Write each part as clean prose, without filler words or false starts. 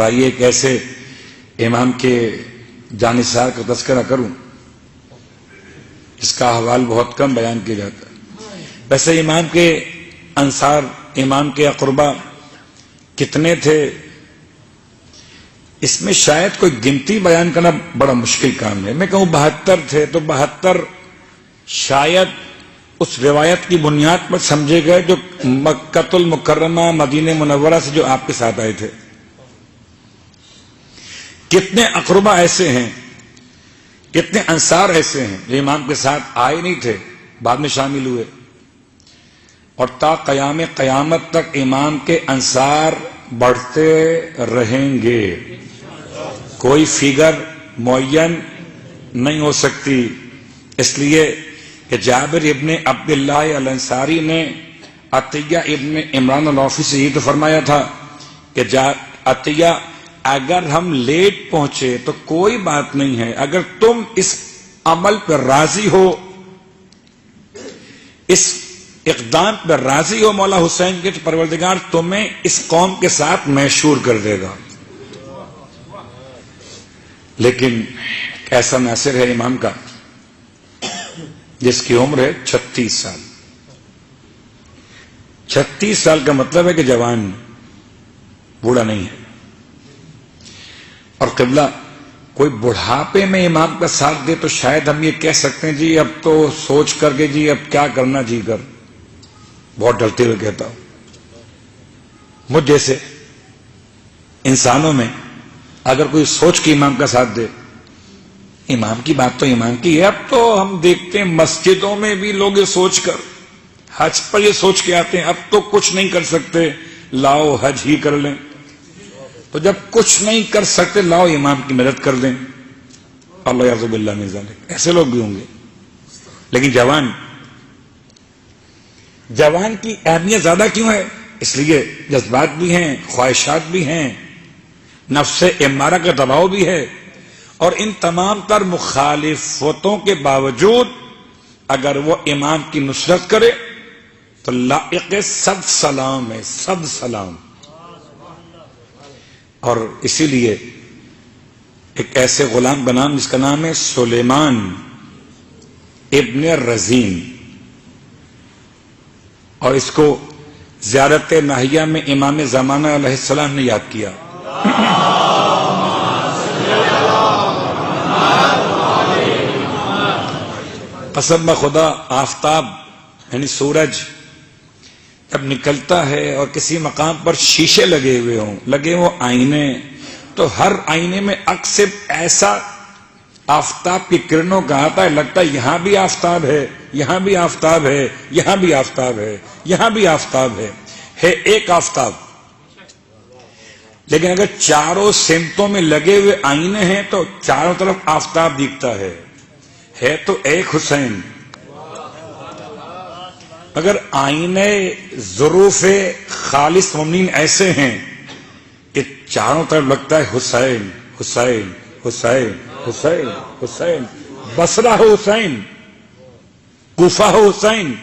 آئیے ایک ایسے امام کے جانثار کا تذکرہ کروں اس کا احوال بہت کم بیان کیا جاتا ہے۔ ویسے امام کے انصار، امام کے اقربا کتنے تھے، اس میں شاید کوئی گنتی بیان کرنا بڑا مشکل کام ہے۔ میں کہوں 72 تھے تو 72 شاید اس روایت کی بنیاد پر سمجھے گئے جو مکہ المکرمہ مدینہ منورہ سے جو آپ کے ساتھ آئے تھے۔ کتنے اقربا ایسے ہیں، کتنے انصار ایسے ہیں جو امام کے ساتھ آئے نہیں تھے، بعد میں شامل ہوئے، اور تا قیام قیامت تک امام کے انصار بڑھتے رہیں گے۔ کوئی فگر معین نہیں ہو سکتی، اس لیے کہ جابر ابن عبداللہ الانصاری نے عطیہ ابن عمران العوفی سے یہ تو فرمایا تھا کہ عطیہ اگر ہم لیٹ پہنچے تو کوئی بات نہیں ہے، اگر تم اس عمل پر راضی ہو، اس اقدام پر راضی ہو مولا حسین کے، تو پروردگار تمہیں اس قوم کے ساتھ محشور کر دے گا۔ لیکن ایسا ناصر ہے امام کا جس کی عمر ہے 36 سال۔ 36 سال کا مطلب ہے کہ جوان، بوڑھا نہیں ہے۔ اور قبلہ کوئی بڑھاپے میں امام کا ساتھ دے تو شاید ہم یہ کہہ سکتے ہیں جی اب تو سوچ کر کے جی اب کیا کرنا جی کر، بہت ڈرتے ہوئے کہتا ہوں۔ مجھ جیسے انسانوں میں اگر کوئی سوچ کے امام کا ساتھ دے، امام کی بات تو امام کی ہے۔ اب تو ہم دیکھتے ہیں مسجدوں میں بھی لوگ یہ سوچ کر حج پر یہ سوچ کے آتے ہیں اب تو کچھ نہیں کر سکتے، لاؤ حج ہی کر لیں۔ تو جب کچھ نہیں کر سکتے لاؤ امام کی مدد کر دیں۔ اللہ یعوذ باللہ من ذالک، ایسے لوگ بھی ہوں گے۔ لیکن جوان کی اہمیت زیادہ کیوں ہے؟ اس لیے جذبات بھی ہیں، خواہشات بھی ہیں، نفس امارہ کا دباؤ بھی ہے، اور ان تمام تر مخالفتوں کے باوجود اگر وہ امام کی نصرت کرے تو لائق سب سلام ہے، سب سلام۔ اور اسی لیے ایک ایسے غلام بنام جس کا نام ہے سلیمان ابن رزین، اور اس کو زیارت ناہیہ میں امام زمانہ علیہ السلام نے یاد کیا۔ قسم بخدا آفتاب یعنی سورج جب نکلتا ہے اور کسی مقام پر شیشے لگے ہوئے ہوں، لگے ہوں آئینے، تو ہر آئینے میں عکس ایسا آفتاب کی کرنوں کا آتا ہے، لگتا ہے یہاں بھی آفتاب ہے، یہاں بھی آفتاب ہے، یہاں بھی آفتاب ہے، یہاں بھی آفتاب ہے ایک آفتاب۔ لیکن اگر چاروں سمتوں میں لگے ہوئے آئینے ہیں تو چاروں طرف آفتاب دکھتا ہے تو ایک حسین۔ اگر آئینے ظروف خالص مومنین ایسے ہیں کہ چاروں طرف لگتا ہے حسین حسین حسین حسین حسین، بصرہ ہو حسین، کوفہ ہو حسین،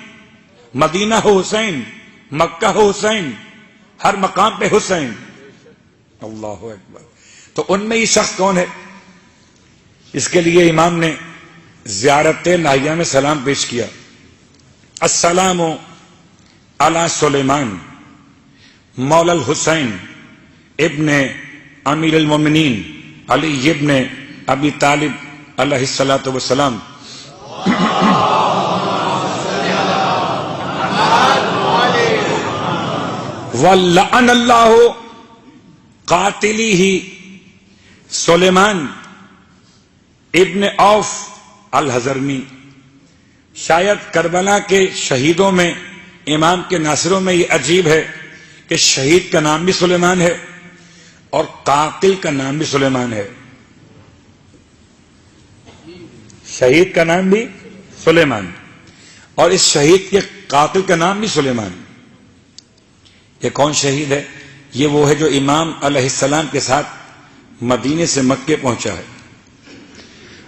مدینہ ہو حسین، مکہ ہو حسین، ہر مقام پہ حسین۔ اللہ اکبر۔ تو ان میں یہ شخص کون ہے؟ اس کے لیے امام نے زیارت ناہیہ میں سلام پیش کیا۔ السلام علی سلیمان مولا الحسین ابن امیر المومنین علی ابن ابی طالب علیہ الصلاۃ والسلام۔ وَلَعَنَ اللَّهُ قَاتِلِهِ سلیمان ابن عوف الحضرمی۔ شاید کربلا کے شہیدوں میں، امام کے ناصروں میں یہ عجیب ہے کہ شہید کا نام بھی سلیمان ہے اور قاتل کا نام بھی سلیمان ہے۔ شہید کا نام بھی سلیمان اور اس شہید کے قاتل کا نام بھی سلیمان۔ یہ کون شہید ہے؟ یہ وہ ہے جو امام علیہ السلام کے ساتھ مدینے سے مکے پہنچا ہے،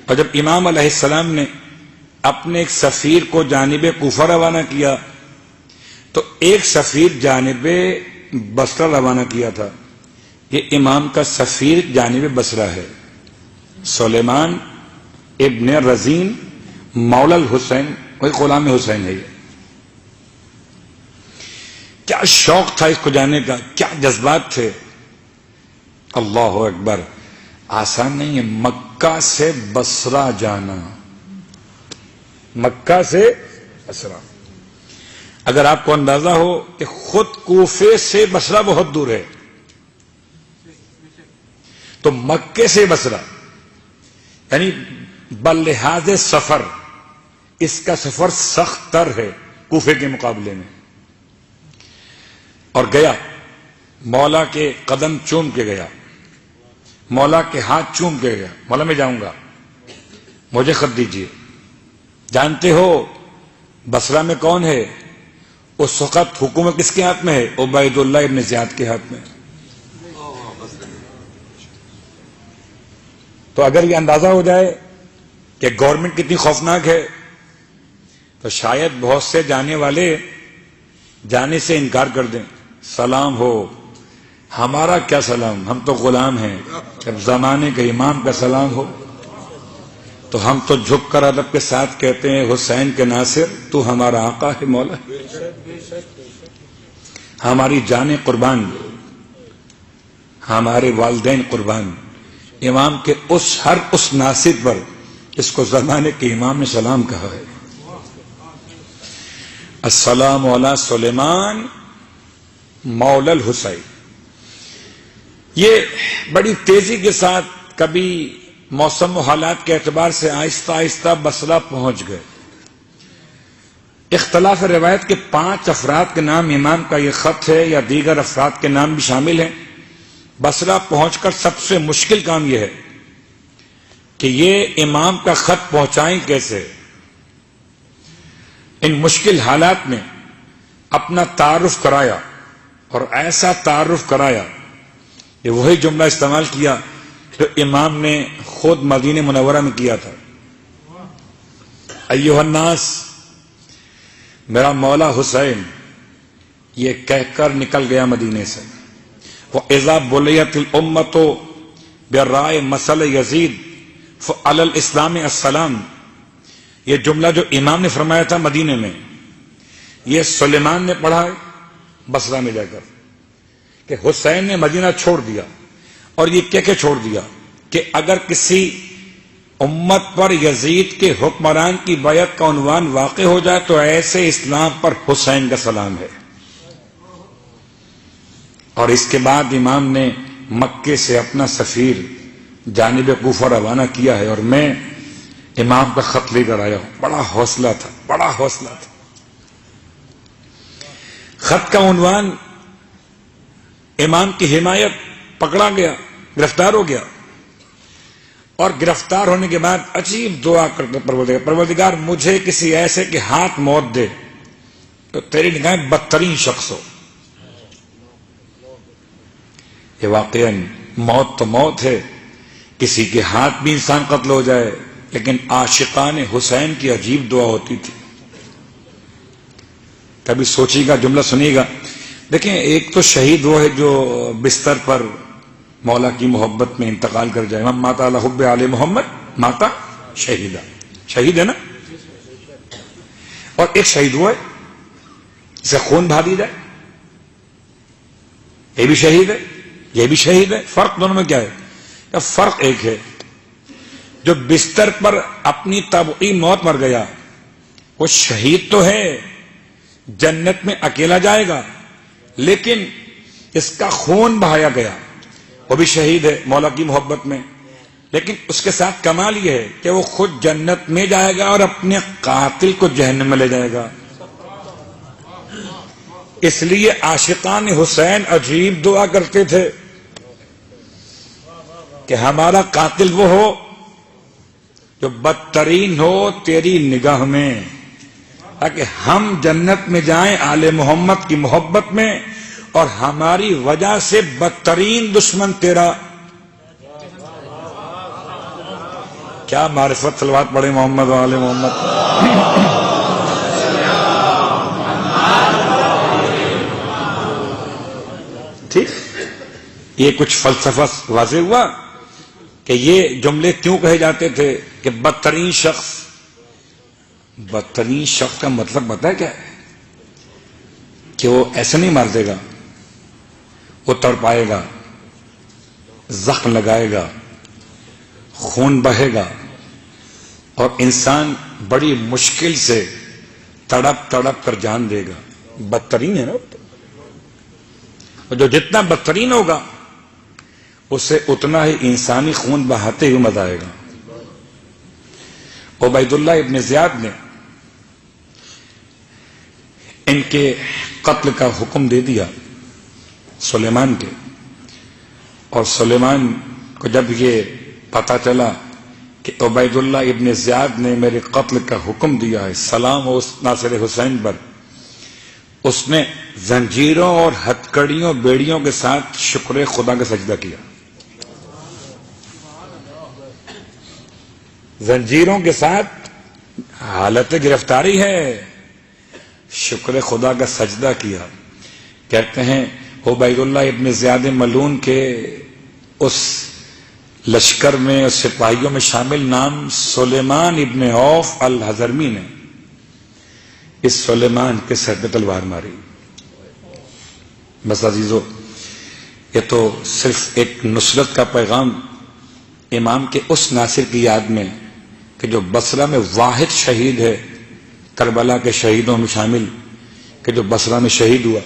اور جب امام علیہ السلام نے اپنے ایک سفیر کو جانب کوفہ روانہ کیا تو ایک سفیر جانب بصرہ روانہ کیا تھا۔ یہ امام کا سفیر جانب بصرہ ہے، سلیمان ابن رزین مولا الحسین، وہی غلام حسین ہے۔ یہ کیا شوق تھا اس کو جانے کا، کیا جذبات تھے، اللہ اکبر! آسان نہیں ہے مکہ سے بصرہ جانا، مکہ سے بصرہ۔ اگر آپ کو اندازہ ہو کہ خود کوفے سے بصرہ بہت دور ہے، تو مکے سے بصرہ یعنی بلحاظ سفر اس کا سفر سخت تر ہے کوفے کے مقابلے میں۔ اور گیا، مولا کے قدم چوم کے گیا، مولا کے ہاتھ چوم کے گیا، مولا میں جاؤں گا، مجھے خط دیجیے۔ جانتے ہو بصرہ میں کون ہے؟ اس وقت حکومت کس کے ہاتھ میں ہے؟ عبید اللہ ابن زیاد کے ہاتھ میں۔ تو اگر یہ اندازہ ہو جائے کہ گورنمنٹ کتنی خوفناک ہے، تو شاید بہت سے جانے والے جانے سے انکار کر دیں۔ سلام ہو، ہمارا کیا سلام، ہم تو غلام ہیں، جب زمانے کے امام کا سلام ہو تو ہم تو جھک کر ادب کے ساتھ کہتے ہیں حسین کے ناصر تو ہمارا آقا ہے مولا، ہماری جانیں قربان، ہمارے والدین قربان، امام کے ہر اس ناصر پر اس کو زمانے کے امام نے سلام کہا ہے۔ السلام علی سلیمان مولا الحسین۔ یہ بڑی تیزی کے ساتھ کبھی موسم و حالات کے اعتبار سے آہستہ آہستہ بصرہ پہنچ گئے۔ اختلاف روایت کے 5 افراد کے نام امام کا یہ خط ہے یا دیگر افراد کے نام بھی شامل ہیں۔ بصرہ پہنچ کر سب سے مشکل کام یہ ہے کہ یہ امام کا خط پہنچائیں کیسے۔ ان مشکل حالات میں اپنا تعارف کرایا، اور ایسا تعارف کرایا کہ وہی جملہ استعمال کیا جو امام نے خود مدینہ منورہ میں کیا تھا۔ ایھا الناس، میرا مولا حسین، یہ کہہ کر نکل گیا مدینے سے۔ وَإِذَا بُلِيَتِ الْأُمَّةُ بِرَائِے مَثَلِ یزید فَعَلَى الْإِسْلَامِ السَّلَامُ، یہ جملہ جو امام نے فرمایا تھا مدینے میں، یہ سلیمان نے پڑھا بصرہ میں جا کر کہ حسین نے مدینہ چھوڑ دیا، اور یہ کہہ کے چھوڑ دیا کہ اگر کسی امت پر یزید کے حکمران کی بیعت کا عنوان واقع ہو جائے تو ایسے اسلام پر حسین کا سلام ہے۔ اور اس کے بعد امام نے مکے سے اپنا سفیر جانب کوفہ روانہ کیا ہے، اور میں امام کا خط لے کر آیا ہوں۔ بڑا حوصلہ تھا، بڑا حوصلہ تھا۔ خط کا عنوان امام کی حمایت، پکڑا گیا، گرفتار ہو گیا، اور گرفتار ہونے کے بعد عجیب دعا کرتا پروردگار مجھے کسی ایسے کے ہاتھ موت دے تو تیری نگاہ بدترین شخص ہو۔ یہ واقعاً موت تو موت ہے، کسی کے ہاتھ بھی انسان قتل ہو جائے، لیکن عاشقان حسین کی عجیب دعا ہوتی تھی۔ کبھی سوچیے گا، جملہ سنیے گا۔ دیکھیں، ایک تو شہید وہ ہے جو بستر پر مولا کی محبت میں انتقال کر جائے، من مات علی حب آل محمد ماتا شہیدہ، شہید ہے نا۔ اور ایک شہید وہ ہے جسے خون بہا دی جائے، یہ بھی شہید ہے، یہ بھی شہید ہے۔ فرق دونوں میں کیا ہے؟ فرق ایک ہے، جو بستر پر اپنی طبعی موت مر گیا وہ شہید تو ہے، جنت میں اکیلا جائے گا، لیکن اس کا خون بہایا گیا، وہ بھی شہید ہے مولا کی محبت میں، لیکن اس کے ساتھ کمال یہ ہے کہ وہ خود جنت میں جائے گا اور اپنے قاتل کو جہنم میں لے جائے گا۔ اس لیے عاشقان حسین عجیب دعا کرتے تھے کہ ہمارا قاتل وہ ہو جو بدترین ہو تیری نگاہ میں، تاکہ ہم جنت میں جائیں آل محمد کی محبت میں، اور ہماری وجہ سے بدترین دشمن تیرا۔ کیا معرفت، صلوات پڑھے محمد و آل محمد۔ ٹھیک، یہ کچھ فلسفہ واضح ہوا کہ یہ جملے کیوں کہے جاتے تھے کہ بدترین شخص. بدترین شخص کا مطلب پتہ ہے کیا ہے؟ کہ وہ ایسے نہیں مار دے گا، وہ تڑپائے گا، زخم لگائے گا، خون بہے گا، اور انسان بڑی مشکل سے تڑپ تڑپ کر جان دے گا. بدترین ہے نا. اور جو جتنا بدترین ہوگا اسے اتنا ہی انسانی خون بہاتے ہوئے مزہ آئے گا. عبید اللہ ابن زیاد نے ان کے قتل کا حکم دے دیا سلیمان کے، اور سلیمان کو جب یہ پتا چلا کہ عبید اللہ ابن زیاد نے میرے قتل کا حکم دیا ہے، سلام ہو اس ناصر حسین پر، اس نے زنجیروں اور ہتکڑیوں بیڑیوں کے ساتھ شکر خدا کا سجدہ کیا. زنجیروں کے ساتھ حالت گرفتاری ہے، شکر خدا کا سجدہ کیا. کہتے ہیں عبید اللہ ابن زیاد ملعون کے اس لشکر میں، اس سپاہیوں میں شامل نام سلیمان ابن عوف الحضرمی نے اس سلیمان کے سر پہ تلوار ماری. بس عزیزو، یہ تو صرف ایک نصرت کا پیغام امام کے اس ناصر کی یاد میں کہ جو بصرہ میں واحد شہید ہے، کربلا کے شہیدوں میں شامل کہ جو بصرہ میں شہید ہوا.